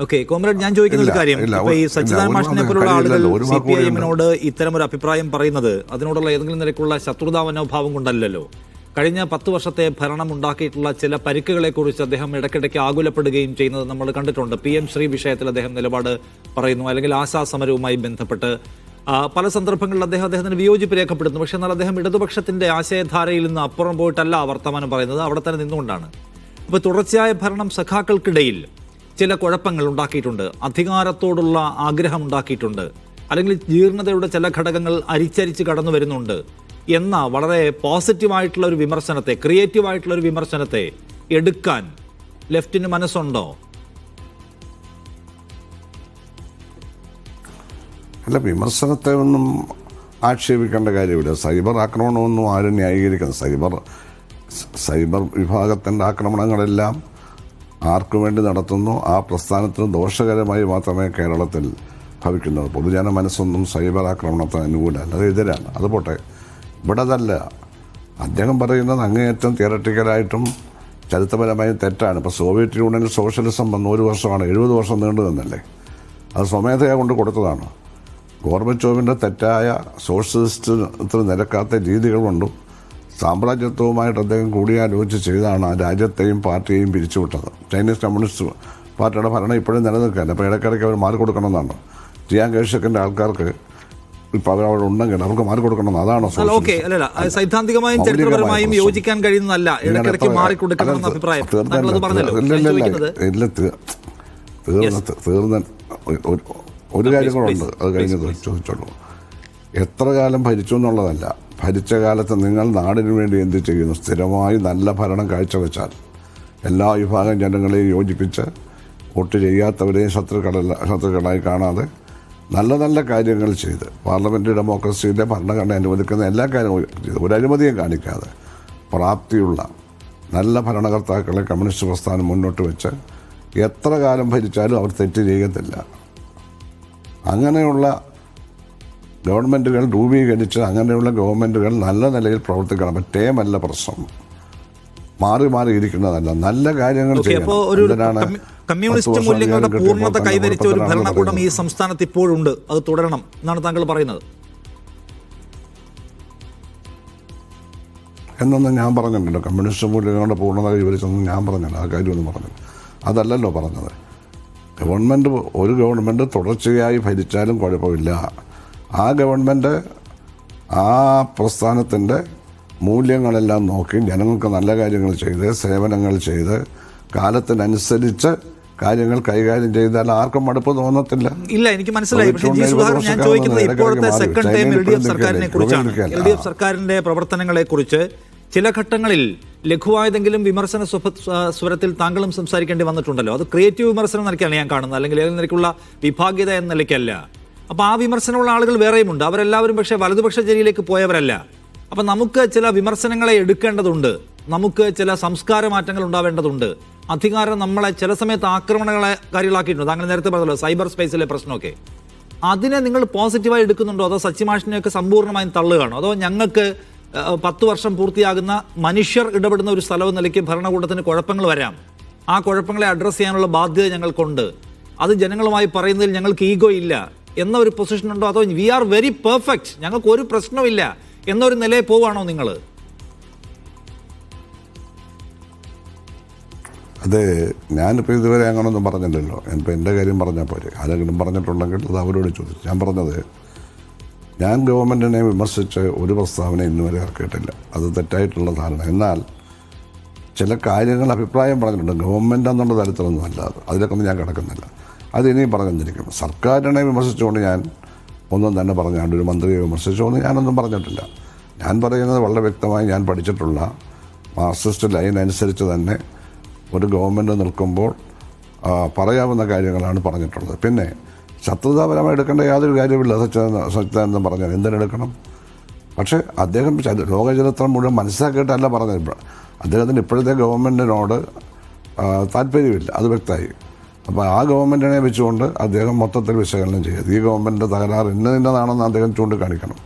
Okay comrade, ഞാൻ ചോദിക്കുന്ന ഒരു കാര്യം, ഇപ്പൊ ഈ സച്ചിദാനന്ദ മാഷിനെ പോലുള്ള ആളുകൾ CPIM-നോട് ഇത്തരം ഒരു അഭിപ്രായം പറയുന്നത് അതിനോടുള്ള ഏതെങ്കിലും നിലയ്ക്കുള്ള ശത്രുതാ മനോഭാവം കൊണ്ടല്ലോ. കഴിഞ്ഞ 10 വർഷത്തെ ഭരണം ഉണ്ടാക്കിയിട്ടുള്ള ചില പരിക്കുകളെക്കുറിച്ച് അദ്ദേഹം ഇടയ്ക്കിടയ്ക്ക് ആകുലപ്പെടുകയും ചെയ്യുന്നത് നമ്മൾ കണ്ടിട്ടുണ്ട്. PM ശ്രീ വിഷയത്തിൽ അദ്ദേഹം നിലപാട് പറയുന്നു, അല്ലെങ്കിൽ ആശാ സമരവുമായി ബന്ധപ്പെട്ട് പല സന്ദർഭങ്ങളിൽ അദ്ദേഹത്തിന് വിയോജിപ്പ് രേഖപ്പെടുത്തുന്നു. പക്ഷെ എന്നാൽ അദ്ദേഹം ഇടതുപക്ഷത്തിന്റെ ആശയധാരയിൽ നിന്ന് അപ്പുറം പോയിട്ടല്ല വർത്തമാനം പറയുന്നത്, അവിടെ തന്നെ നിന്നുകൊണ്ടാണ്. ഇപ്പോൾ തുടർച്ചയായ ഭരണം സഖാക്കൾക്കിടയിൽ ചില കുഴപ്പങ്ങൾ ഉണ്ടാക്കിയിട്ടുണ്ട്, അധികാരത്തോടുള്ള ആഗ്രഹം ഉണ്ടാക്കിയിട്ടുണ്ട്, അല്ലെങ്കിൽ ജീർണതയുടെ ചില ഘടകങ്ങൾ അരിച്ചരിച്ച് കടന്നു വരുന്നുണ്ട് എന്ന വളരെ പോസിറ്റീവായിട്ടുള്ള ഒരു വിമർശനത്തെ, ക്രിയേറ്റീവായിട്ടുള്ള ഒരു വിമർശനത്തെ എടുക്കാൻ ലെഫ്റ്റിന് മനസ്സുണ്ടോ? അല്ല, വിമർശനത്തെ ഒന്നും ആക്ഷേപിക്കേണ്ട കാര്യമില്ല. സൈബർ ആക്രമണമൊന്നും ആരും ന്യായീകരിക്കുന്നത്. സൈബർ വിഭാഗത്തിൻ്റെ ആക്രമണങ്ങളെല്ലാം ആർക്കു വേണ്ടി നടത്തുന്നു, ആ പ്രസ്ഥാനത്തിന് ദോഷകരമായി മാത്രമേ കേരളത്തിൽ ഭവിക്കുന്നത്. പൊതുജന മനസ്സൊന്നും സൈബർ ആക്രമണത്തിന് അനുകൂലമല്ല, അത് എതിരാണ്. അത് പോട്ടെ, ഇവിടെ അതല്ല. അദ്ദേഹം പറയുന്നത് അങ്ങേയറ്റം തിയററ്റിക്കലായിട്ടും ചരിത്രപരമായും തെറ്റാണ്. ഇപ്പോൾ സോവിയറ്റ് യൂണിയനിൽ സോഷ്യലിസം വന്ന 1 വർഷമാണ്, 70 വർഷം നീണ്ടു നിന്നല്ലേ. അത് സ്വമേധയാ കൊണ്ട് കൊടുത്തതാണ്. ഗോർബച്ചോവിൻ്റെ തെറ്റായ സോഷ്യലിസ്റ്റിന് നിരക്കാത്ത രീതികൾ കൊണ്ടും സാമ്രാജ്യത്വവുമായിട്ട് അദ്ദേഹം കൂടിയാലോചിച്ച് ചെയ്താണ് ആ രാജ്യത്തെയും പാർട്ടിയെയും പിരിച്ചുവിട്ടത്. ചൈനീസ് കമ്മ്യൂണിസ്റ്റ് പാർട്ടിയുടെ ഭരണം ഇപ്പോഴും നിലനിൽക്കുകയല്ല. അപ്പോൾ ഇടയ്ക്കിടയ്ക്ക് അവർ മാറി കൊടുക്കണമെന്നാണ്. ജിയാങ് കൈഷക്കിൻ്റെ ആൾക്കാർക്ക് ഇപ്പോൾ അവരവിടെ ഉണ്ടെങ്കിൽ അവർക്ക് മാറി കൊടുക്കണം. അതാണോ സൈദ്ധാന്തികമായും ചരിത്രപരമായും യോജിക്കാൻ കഴിയുന്നതല്ല, ഇടയ്ക്കിടയ്ക്ക് മാറിക്കൊടുക്കണം അഭിപ്രായം? തീർന്ന ഒരു കാര്യം കൂടെ അത് കഴിഞ്ഞത് ചോദിച്ചോളൂ. എത്ര കാലം ഭരിച്ചു എന്നുള്ളതല്ല, ഭരിച്ച കാലത്ത് നിങ്ങൾ നാടിനു വേണ്ടി എന്ത് ചെയ്യുന്നു? സ്ഥിരമായി നല്ല ഭരണം കാഴ്ചവെച്ചാൽ എല്ലാ വിഭാഗം ജനങ്ങളെയും യോജിപ്പിച്ച് വോട്ട് ചെയ്യാത്തവരെയും ശത്രുക്കളായി കാണാതെ നല്ല നല്ല കാര്യങ്ങൾ ചെയ്ത് പാർലമെൻ്റ് ഡെമോക്രസിയിലെ ഭരണഘടന അനുവദിക്കുന്ന എല്ലാ കാര്യങ്ങളും ചെയ്ത് ഒരു അഴിമതിയും കാണിക്കാതെ പ്രാപ്തിയുള്ള നല്ല ഭരണകർത്താക്കളെ കമ്മ്യൂണിസ്റ്റ് പ്രസ്ഥാനം മുന്നോട്ട് വെച്ച് എത്ര കാലം ഭരിച്ചാലും അവർ തെറ്റ് ചെയ്യത്തില്ല. അങ്ങനെയുള്ള ഗവൺമെൻറ്റുകൾ രൂപീകരിച്ച് അങ്ങനെയുള്ള ഗവൺമെൻറ്റുകൾ നല്ല നിലയിൽ പ്രവർത്തിക്കണം. മറ്റേമല്ല പ്രശ്നം, മാറി മാറി ഇരിക്കുന്നതല്ല, നല്ല കാര്യങ്ങൾ ചെയ്യണം. കമ്മ്യൂണിസ്റ്റ് മൂല്യങ്ങളുടെ പൂർണ്ണത കൈവരിച്ച ഒരു ഭരണകൂടം ഈ സംസ്ഥാനത്ത് ഇപ്പോഴുണ്ട്, അത് തുടരണം എന്നാണ് താങ്കൾ പറയുന്നത്? എന്നൊന്നും ഞാൻ പറഞ്ഞിട്ടില്ല. കമ്മ്യൂണിസ്റ്റ് മൂല്യങ്ങളുടെ പൂർണ്ണത കൈവരിച്ചൊന്നും ഞാൻ പറഞ്ഞില്ല. ആ കാര്യമൊന്നും പറഞ്ഞില്ല. അതല്ലല്ലോ പറഞ്ഞത്. ഒരു ഗവൺമെൻറ് തുടർച്ചയായി ഭരിച്ചാലും കുഴപ്പമില്ല. ആ ഗവൺമെൻറ് ആ പ്രസ്ഥാനത്തിൻ്റെ മൂല്യങ്ങളെല്ലാം നോക്കി ജനങ്ങൾക്ക് നല്ല കാര്യങ്ങൾ ചെയ്ത് സേവനങ്ങൾ ചെയ്ത് കാലത്തിനനുസരിച്ച് കാര്യങ്ങൾ കൈകാര്യം ചെയ്താൽ ആർക്കും മടുപ്പ് തോന്നത്തില്ല. ഇല്ല, എനിക്ക് മനസ്സിലായി. പക്ഷേ ജി സുധാകരൻ, ഞാൻ ചോദിക്കുന്നത് ഇപ്പോഴത്തെ സെക്കൻഡ് ടൈം LDF സർക്കാരിനെ കുറിച്ചാണ്. LDF സർക്കാരിൻ്റെ പ്രവർത്തനങ്ങളെ കുറിച്ച് ചില ഘട്ടങ്ങളിൽ ലഘുവായതെങ്കിലും വിമർശന സ്വരത്തിൽ താങ്കളും സംസാരിക്കേണ്ടി വന്നിട്ടുണ്ടല്ലോ. അത് ക്രിയേറ്റീവ് വിമർശനം നിലയ്ക്കാണ് ഞാൻ കാണുന്നത്, അല്ലെങ്കിൽ ഏത് നിലയ്ക്കുള്ള വിഭാഗീയത എന്ന നിലയ്ക്കല്ല. അപ്പോൾ ആ വിമർശനമുള്ള ആളുകൾ വേറെയുമുണ്ട്. അവരെല്ലാവരും പക്ഷേ വലതുപക്ഷ ചേരിയിലേക്ക് പോയവരല്ല. അപ്പം നമുക്ക് ചില വിമർശനങ്ങളെ എടുക്കേണ്ടതുണ്ട്, നമുക്ക് ചില സംസ്കാര മാറ്റങ്ങൾ ഉണ്ടാവേണ്ടതുണ്ട്. അധികാരം നമ്മളെ ചില സമയത്ത് ആക്രമണങ്ങളെ കാര്യങ്ങളാക്കിയിട്ടുണ്ട്. താങ്കൾ നേരത്തെ പറഞ്ഞല്ലോ സൈബർ സ്പേസിലെ പ്രശ്നമൊക്കെ. അതിനെ നിങ്ങൾ പോസിറ്റീവായി എടുക്കുന്നുണ്ടോ, അതോ സച്ചിമാഷിനെയൊക്കെ സമ്പൂർണ്ണമായും തള്ളുകയാണോ? അതോ ഞങ്ങൾക്ക് 10 വർഷം പൂർത്തിയാകുന്ന മനുഷ്യർ ഇടപെടുന്ന ഒരു സ്ഥലം നിലയ്ക്ക് ഭരണകൂടത്തിന് കുഴപ്പങ്ങൾ വരാം, ആ കുഴപ്പങ്ങളെ അഡ്രസ്സ് ചെയ്യാനുള്ള ബാധ്യത ഞങ്ങൾക്കുണ്ട്, അത് ജനങ്ങളുമായി പറയുന്നതിൽ ഞങ്ങൾക്ക് ഈഗോ ഇല്ല എന്ന ഒരു പൊസിഷൻ ഉണ്ടോ? അതോ വി ആർ വെരി പെർഫെക്റ്റ്, ഞങ്ങൾക്ക് ഒരു പ്രശ്നമില്ല എന്നൊരു നിലയിൽ പോവുകയാണോ നിങ്ങൾ? അത് ഞാനിപ്പോൾ ഇതുവരെ അങ്ങനൊന്നും പറഞ്ഞില്ലല്ലോ. ഇപ്പോൾ എൻ്റെ കാര്യം പറഞ്ഞാൽ പോരെ. ആരെങ്കിലും പറഞ്ഞിട്ടുണ്ടെങ്കിൽ അത് അവരോട് ചോദിച്ചു. ഞാൻ പറഞ്ഞത്, ഞാൻ ഗവൺമെൻറ്റിനെ വിമർശിച്ച് ഒരു പ്രസ്താവന ഇന്നുവരെ ഇറക്കിയിട്ടില്ല. അത് തെറ്റായിട്ടുള്ള ധാരണ. എന്നാൽ ചില കാര്യങ്ങൾ അഭിപ്രായം പറഞ്ഞിട്ടുണ്ട്. ഗവൺമെൻറ് എന്നുള്ള തരത്തിലൊന്നും അല്ലാതെ അതിലൊക്കെ ഞാൻ കിടക്കുന്നില്ല. അത് ഇനിയും പറഞ്ഞിരിക്കും. സർക്കാരിനെ വിമർശിച്ചുകൊണ്ട് ഞാൻ ഒന്നും തന്നെ പറഞ്ഞാണ്ട് ഒരു മന്ത്രിയെ വിമർശിച്ചുകൊണ്ട് ഞാനൊന്നും പറഞ്ഞിട്ടില്ല. ഞാൻ പറയുന്നത് വളരെ വ്യക്തമായി ഞാൻ പഠിച്ചിട്ടുള്ള മാർക്സിസ്റ്റ് ലൈൻ അനുസരിച്ച് തന്നെ ഒരു ഗവൺമെൻറ് നിൽക്കുമ്പോൾ പറയാവുന്ന കാര്യങ്ങളാണ് പറഞ്ഞിട്ടുള്ളത്. പിന്നെ ശത്രുതാപരമായി എടുക്കേണ്ട യാതൊരു കാര്യമില്ല. സച്ചിദാനന്ദൻ പറഞ്ഞാൽ എന്തിനെടുക്കണം? പക്ഷേ അദ്ദേഹം ലോകചരിത്രം മുഴുവൻ മനസ്സിലാക്കിയിട്ടല്ല പറഞ്ഞത്. അദ്ദേഹത്തിന് ഇപ്പോഴത്തെ ഗവൺമെൻറ്റിനോട് താല്പര്യമില്ല, അത് വ്യക്തമായി. അപ്പോൾ ആ ഗവൺമെൻറ്റിനെ വെച്ചുകൊണ്ട് അദ്ദേഹം മൊത്തത്തിൽ വിശകലനം ചെയ്യത് ഈ ഗവൺമെൻറ്റിൻ്റെ തകരാറ് ഇന്നതാണെന്ന് അദ്ദേഹം ചൂണ്ടിക്കാണിക്കണം.